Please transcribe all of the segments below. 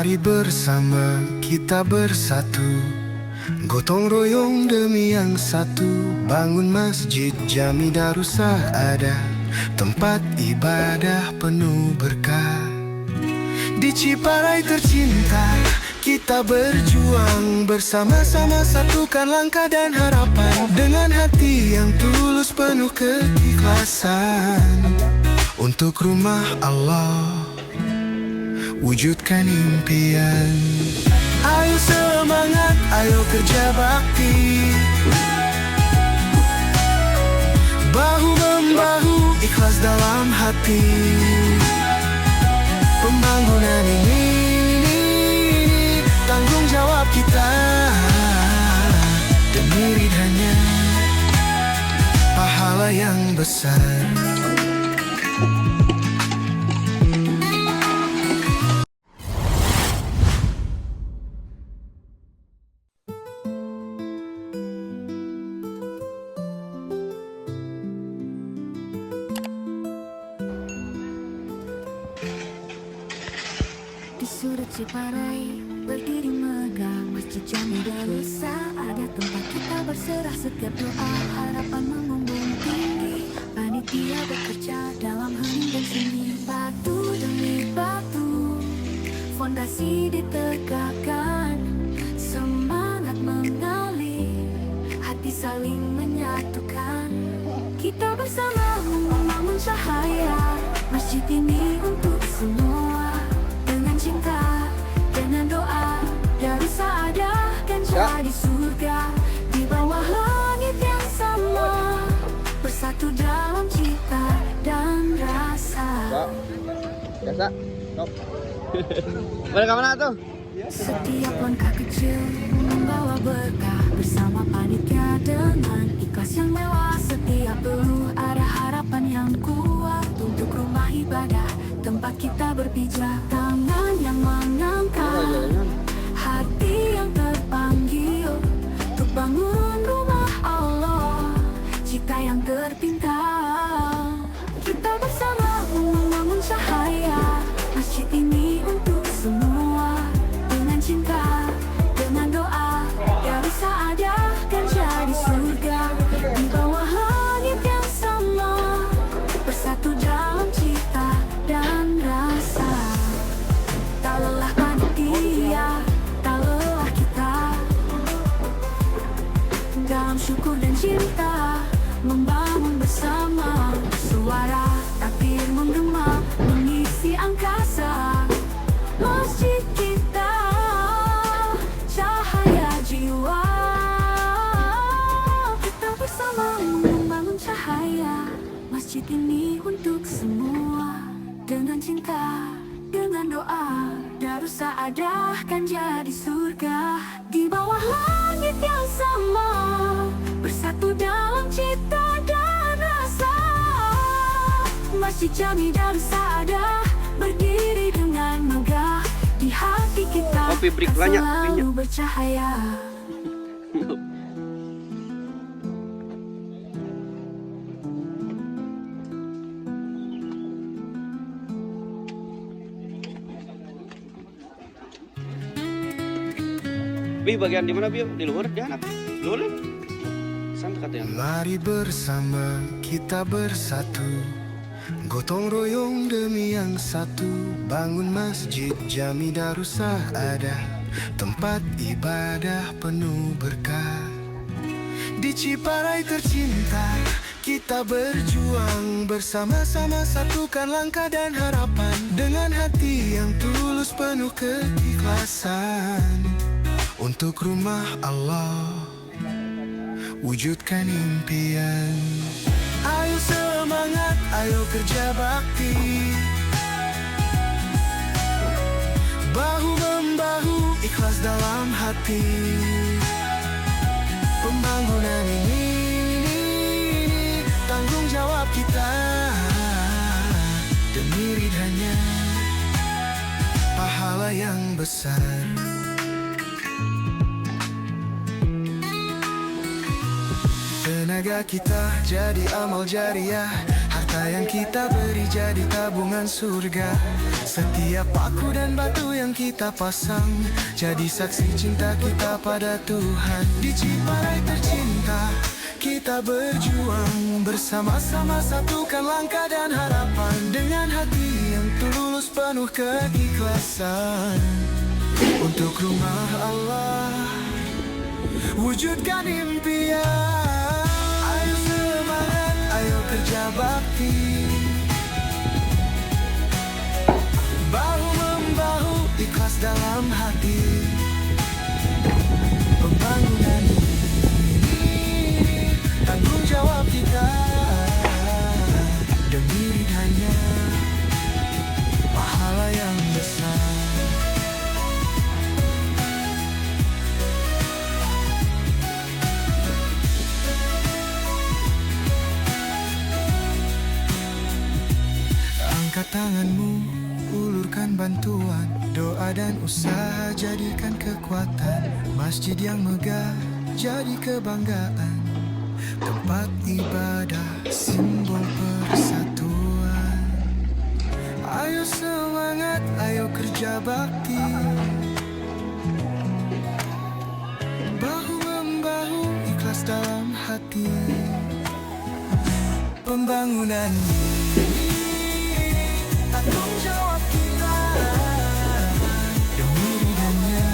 Mari bersama kita bersatu, gotong royong demi yang satu. Bangun masjid Jami Darussaada, tempat ibadah penuh berkah. Di Ciparai tercinta, kita berjuang bersama-sama, satukan langkah dan harapan. Dengan hati yang tulus penuh keikhlasan, untuk rumah Allah wujudkan impian. Ayo semangat, ayo kerja bakti, bahu-membahu, ikhlas dalam hati. Pembangunan ini tanggung jawab kita, demi ridhanya pahala yang besar. Di sudut Ciparai berdiri megah Masjid Jami Darussaada, tempat kita berserah setiap doa, harapan membumbung tinggi. Panitia bekerja dalam hening dan sunyi, batu demi batu fondasi ditegakkan. Semangat mengalir, hati saling menyatukan. Kita bersama membangun cahaya masjid ini untuk semua. Dengan cinta, dengan doa, Darussaada kan jadi surga. Di bawah langit yang sama, bersatu dalam cita dan rasa. Biasa, stop. Balik ke mana tuh? Setiap langkah kecil membawa berkah, bersama panitia dengan ikhlas yang mewah. Setiap peluh ada harapan yang kuat, untuk rumah ibadah tempat kita berpijak. Tangan yang mengangkat, hati yang terpanggil, untuk bangun rumah Allah, cita yang terpintar. Kita bersama membangun cahaya masjid ini untuk semua. Dengan cinta, dengan doa, Darussaada kan jadi surga. Di bawah langit yang sama, bersatu dalam cita dan rasa. Tak lelah panitia, tak lelah kita, dalam syukur dan cinta membangun bersama. Suara takbir menggema mengisi angkasa. Masjid kita cahaya jiwa, kita bersama membangun cahaya masjid ini untuk semua. Dengan cinta, dengan doa, Darussaada kan jadi surga. Di bawah langit yang sama, bersatu dalam cita dan rasa. Masjid Jami Darussaada berdiri dengan megah, di hati kita Kopi break banyak, selalu bercahaya. Bi, bagian di mana, Bi? Di luar, di anak. Luar, sana katanya. Mari bersama kita bersatu, gotong royong demi yang satu. Bangun masjid Jami Darussaada, tempat ibadah penuh berkah. Di Ciparai tercinta, kita berjuang bersama-sama, satukan langkah dan harapan. Dengan hati yang tulus penuh keikhlasan, untuk rumah Allah wujudkan impian. Ayo semangat, ayo kerja bakti, bahu-membahu, ikhlas dalam hati. Pembangunan ini tanggung jawab kita, demi ridhanya pahala yang besar. Tenaga kita jadi amal jariah, Harta yang kita beri jadi tabungan surga. Setiap paku dan batu yang kita pasang jadi saksi cinta kita pada Tuhan. Di Ciparai tercinta kita berjuang bersama-sama, satukan langkah dan harapan dengan hati yang tulus penuh keikhlasan. Untuk rumah Allah wujudkan impian. Ayo semangat, ayo kerja bakti, bahu-membahu, ikhlas dalam hati. Pembangunan ini tanggung jawab kita, demi ridhanya pahala yang besar. Angkat tanganmu, ulurkan bantuan, doa dan usaha jadikan kekuatan. Masjid yang megah jadi kebanggaan, tempat ibadah simbol persatuan. Ayo semangat, ayo kerja bakti, bahu-membahu, ikhlas dalam hati. Pembangunan tanggung jawab kita, demi ridhanya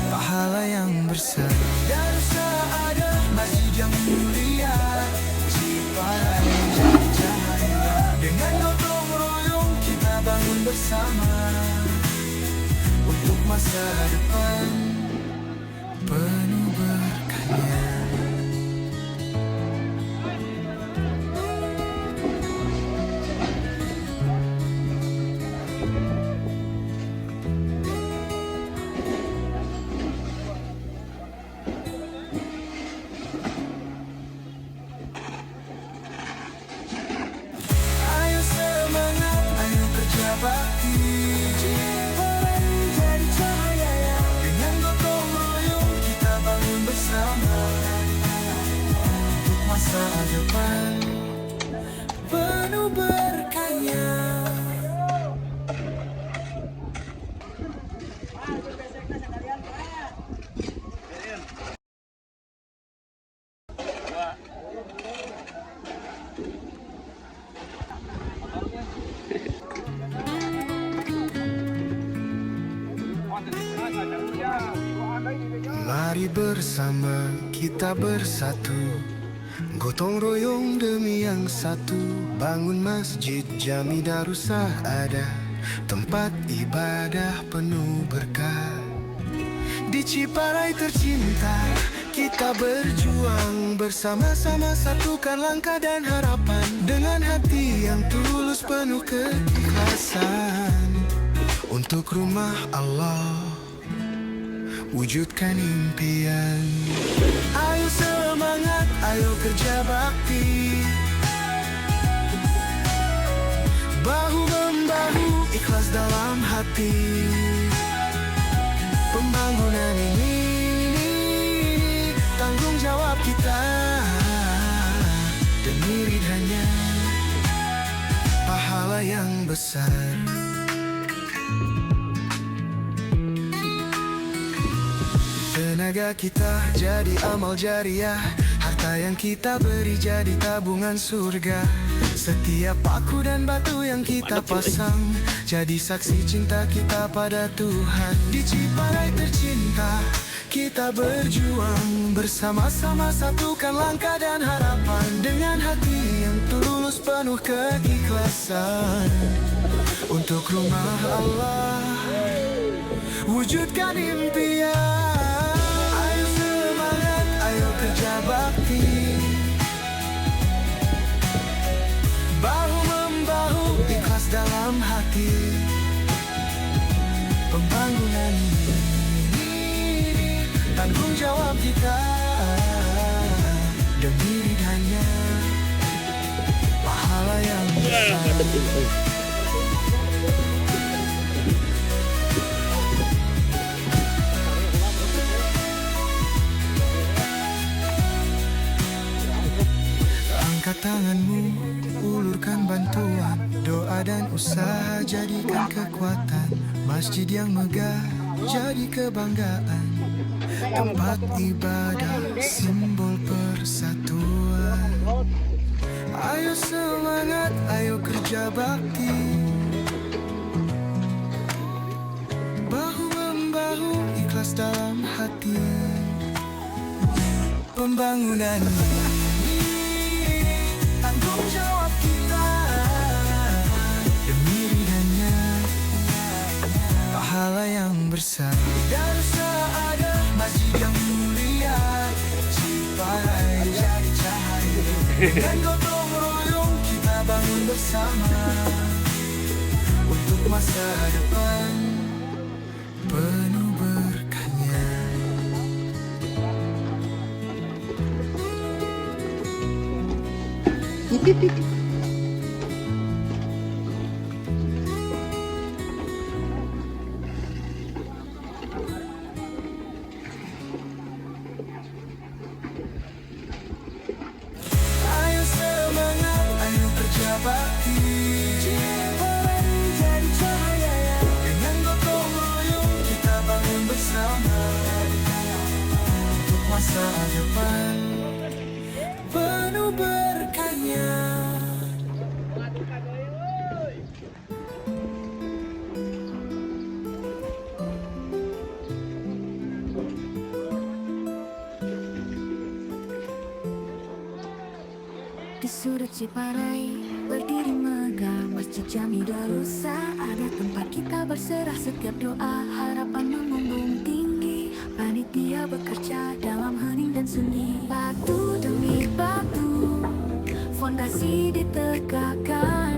pahala yang besar. Darsa ada masjid yang mulia, Ciparai jadi cahaya. Dengan gotong royong kita bangun bersama untuk masa depan penuh berkahnya. Bakti Ciparai jadi cahaya. Dengan gotong royong kita bangun bersama untuk masa depan penuh berkahnya. Mari bersama kita bersatu, gotong royong demi yang satu. Bangun masjid Jami Darusah ada, tempat ibadah penuh berkah. Di Ciparai tercinta kita berjuang bersama-sama, satukan langkah dan harapan dengan hati yang tulus penuh keikhlasan. Untuk rumah Allah wujudkan impian. Ayo semangat, ayo kerja bakti, bahu-membahu, ikhlas dalam hati. Pembangunan ini tanggung jawab kita, demi ridhanya pahala yang besar. Tenaga kita jadi amal jariah, harta yang kita beri jadi tabungan surga. Setiap paku dan batu yang kita pasang jadi saksi cinta kita pada Tuhan. Di Ciparai tercinta kita berjuang bersama-sama, satukan langkah dan harapan dengan hati yang tulus penuh keikhlasan. Untuk rumah Allah wujudkan impian. Ayo semangat, ayo kerja bakti, bahu-membahu, ikhlas dalam hati. Pembangunan ini tanggung jawab kita, demi ridhanya pahala yang besar. Angkat tangan dukungmu, ulurkan bantuan. Doa dan usaha jadikan kekuatan. Masjid yang megah jadi kebanggaan. Tempat ibadah simbol persatuan. Ayo semangat, ayo kerja bakti. Bahu-membahu ikhlas dalam hati. Pembangunan ini tanggung jawab kita. Demi ridhanya pahala yang besar. Darussaada, masjid yang mulia, Ciparai jadi cahaya. Dan gotong royong kita bangun bersama untuk masa depan penuh berkahnya. Ayo semangat, ayo kerja bakti. Ciparai jadi cahaya. Dengan gotong royong kita bangun bersama untuk masa depan penuh berkahnya. Di sudut Ciparai berdiri megah Masjid Jami Darussaada, tempat kita berserah setiap doa, harapan membumbung tinggi. Panitia bekerja dalam hening dan sunyi. Batu demi batu fondasi ditegakkan.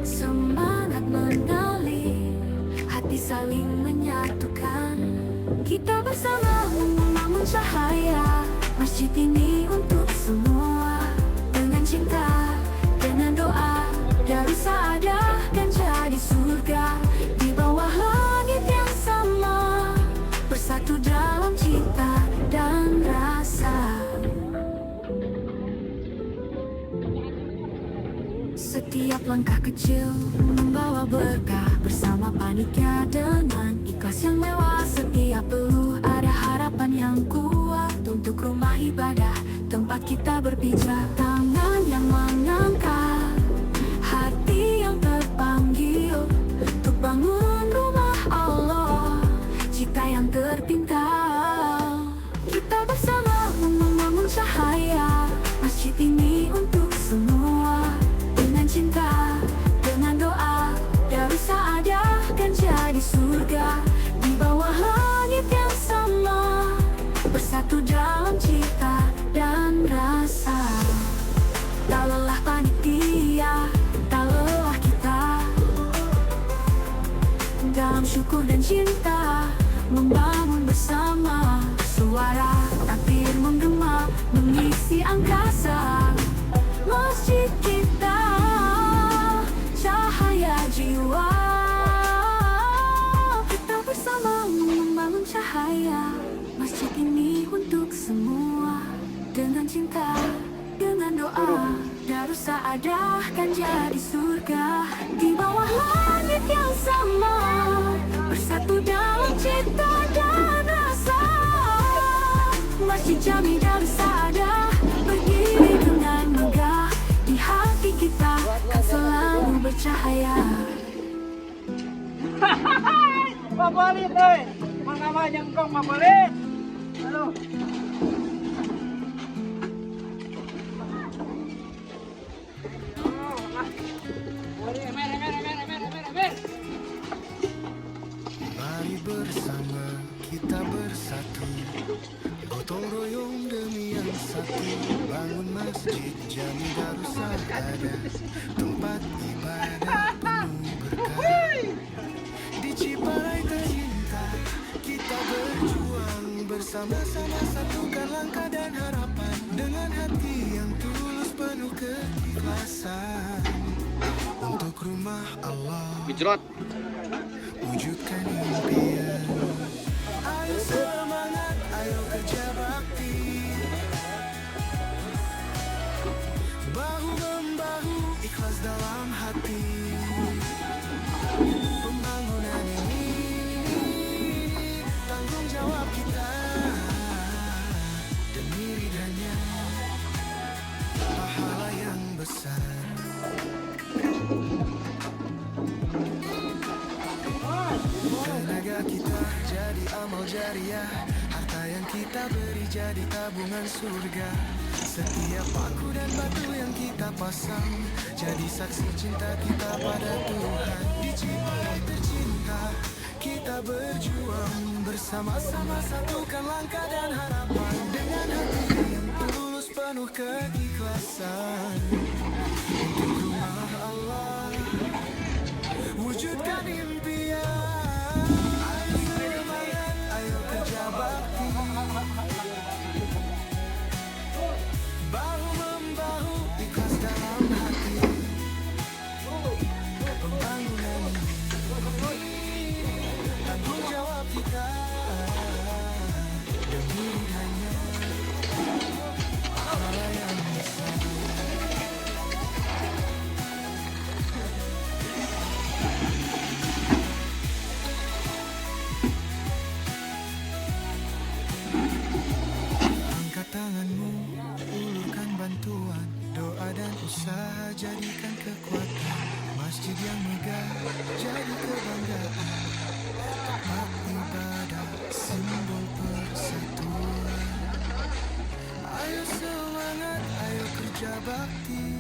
Semangat mengalir, hati saling menyatukan. Kita bersama membangun cahaya masjid ini untuk semua. Dengan cinta, dengan doa, Darussaada kan jadi surga. Di bawah langit yang sama, bersatu dalam cita dan rasa. Setiap langkah kecil membawa berkah. Bersama panitia dengan ikhlas yang mewah. Setiap peluh ada harapan yang kuat untuk rumah ibadah, tempat kita berpijak. Tangan yang mengangkat, hati yang terpanggil untuk bangun rumah Allah, cita yang terpintal. Kita bersama membangun cahaya masjid ini untuk semua. Dengan cinta, dengan doa, Darussaada kan jadi surga. Di bawah langit yang sama, bersatu dalam cita dan rasa. Tak lelah panitia, tak lelah kita, dalam syukur dan cinta membangun bersama. Suara takbir menggema mengisi angkasa. Masjid kita cahaya jiwa. Kita bersama membangun cahaya masjid ini untuk semua. Dengan cinta, dengan doa, Darussaada kan jadi surga. Di bawah langit yang sama, bersatu dalam cita dan rasa. Masjid Jami Darussaada berdiri dengan megah. Di hati kita kan selalu bercahaya. Mabalit eh, mga manyang kong mabalit. Halo. Mari bersama kita bersatu, gotong royong demi yang satu. Bangun masjid Jami Darussaada, tempat ibadah penuh berkah. Di Ciparai tercinta kita berjuang bersama-sama, satukan langkah dan harapan. Dengan hati yang tulus penuh keikhlasan untuk rumah Allah, Gejrot. wujudkan impian. Ayo semangat, ayo kerja bakti. Bahu membahu hati. Pembangunan ini tanggung jawab kita. Demi ridhanya pahala yang besar. Tenaga kita jadi amal jariah, harta yang kita beri jadi tabungan surga. Setiap paku dan batu yang kita pasang jadi saksi cinta kita pada Tuhan. Di Cimahi tercinta kita berjuang bersama-sama, satukan langkah dan harapan. Dengan hati yang tulus penuh keikhlasan untuk rumah Allah, wujudkan impian. Ayo semangat, ayo kerja bakti, bahu membahu, ikhlas dalam hati. Pembangunan ini tanggung jawab kita. Demi hanya pahala yang besar. Angkat tanganmu, ulurkan bantuan, doa dan usaha jadikan kekuatan. Masjid yang megah jadi kebanggaan, tempat ibadah simbol persatuan. Ayo semangat, ayo kerja bakti,